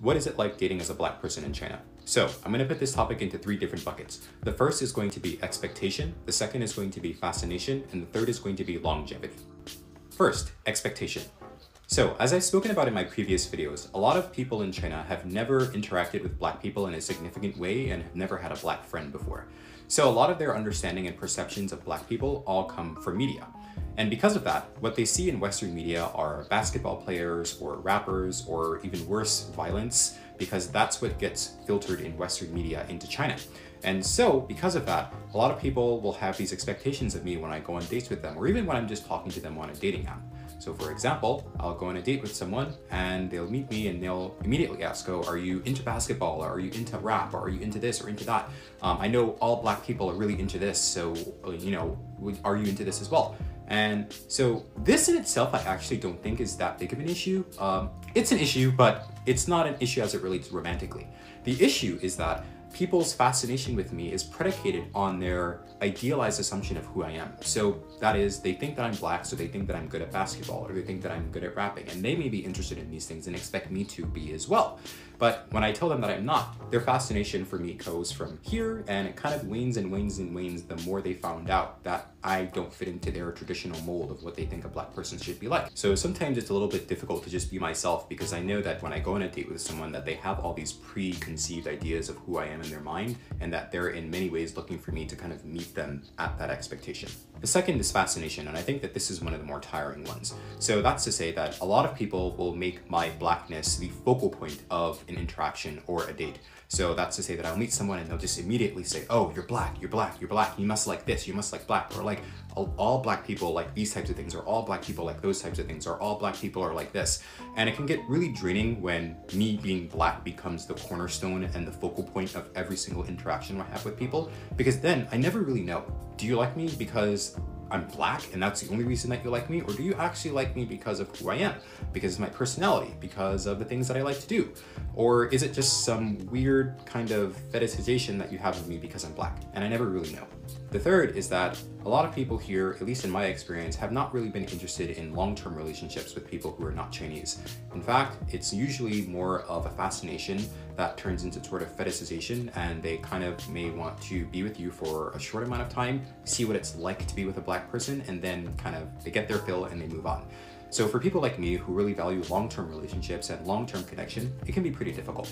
what is it like dating as a Black person in China? So I'm going to put this topic into three different buckets. The first is going to be expectation, the second is going to be fascination, and the third is going to be longevity. First, expectation. So as I've spoken about in my previous videos, a lot of people in China have never interacted with Black people in a significant way and have never had a Black friend before. So a lot of their understanding and perceptions of Black people all come from media. And because of that, what they see in Western media are basketball players or rappers or even worse, violence, because that's what gets filtered in Western media into China. And so because of that, a lot of people will have these expectations of me when I go on dates with them, or even when I'm just talking to them on a dating app. So for example, I'll go on a date with someone and they'll meet me and they'll immediately ask, oh, are you into basketball? Or are you into rap? Or are you into this or into that? I know all Black people are really into this, so, are you into this as well? And so this in itself, I actually don't think is that big of an issue. It's an issue, but it's not an issue as it relates romantically. The issue is that people's fascination with me is predicated on their idealized assumption of who I am. So that is, they think that I'm Black, so they think that I'm good at basketball, or they think that I'm good at rapping, and they may be interested in these things and expect me to be as well. But when I tell them that I'm not, their fascination for me goes from here, and it kind of wanes and wanes and wanes the more they found out that I don't fit into their traditional mold of what they think a Black person should be like. So sometimes it's a little bit difficult to just be myself, because I know that when I go on a date with someone that they have all these preconceived ideas of who I am in their mind, and that they're in many ways looking for me to kind of meet them at that expectation. The second is fascination, and I think that this is one of the more tiring ones. So that's to say that a lot of people will make my Blackness the focal point of an interaction or a date. So that's to say that I'll meet someone and they'll just immediately say, oh, you're Black, you're Black, you're Black, you must like this, you must like Black, or like all Black people like these types of things, or all Black people like those types of things, or all Black people are like this. And it can get really draining when me being Black becomes the cornerstone and the focal point of every single interaction I have with people, because then I never really know, do you like me because I'm Black and that's the only reason that you like me? Or do you actually like me because of who I am? Because of my personality? Because of the things that I like to do? Or is it just some weird kind of fetishization that you have of me because I'm Black? And I never really know. The third is that a lot of people here, at least in my experience, have not really been interested in long-term relationships with people who are not Chinese. In fact, it's usually more of a fascination that turns into sort of fetishization, and they kind of may want to be with you for a short amount of time, see what it's like to be with a Black person, and then kind of they get their fill and they move on. So for people like me who really value long-term relationships and long-term connection, it can be pretty difficult.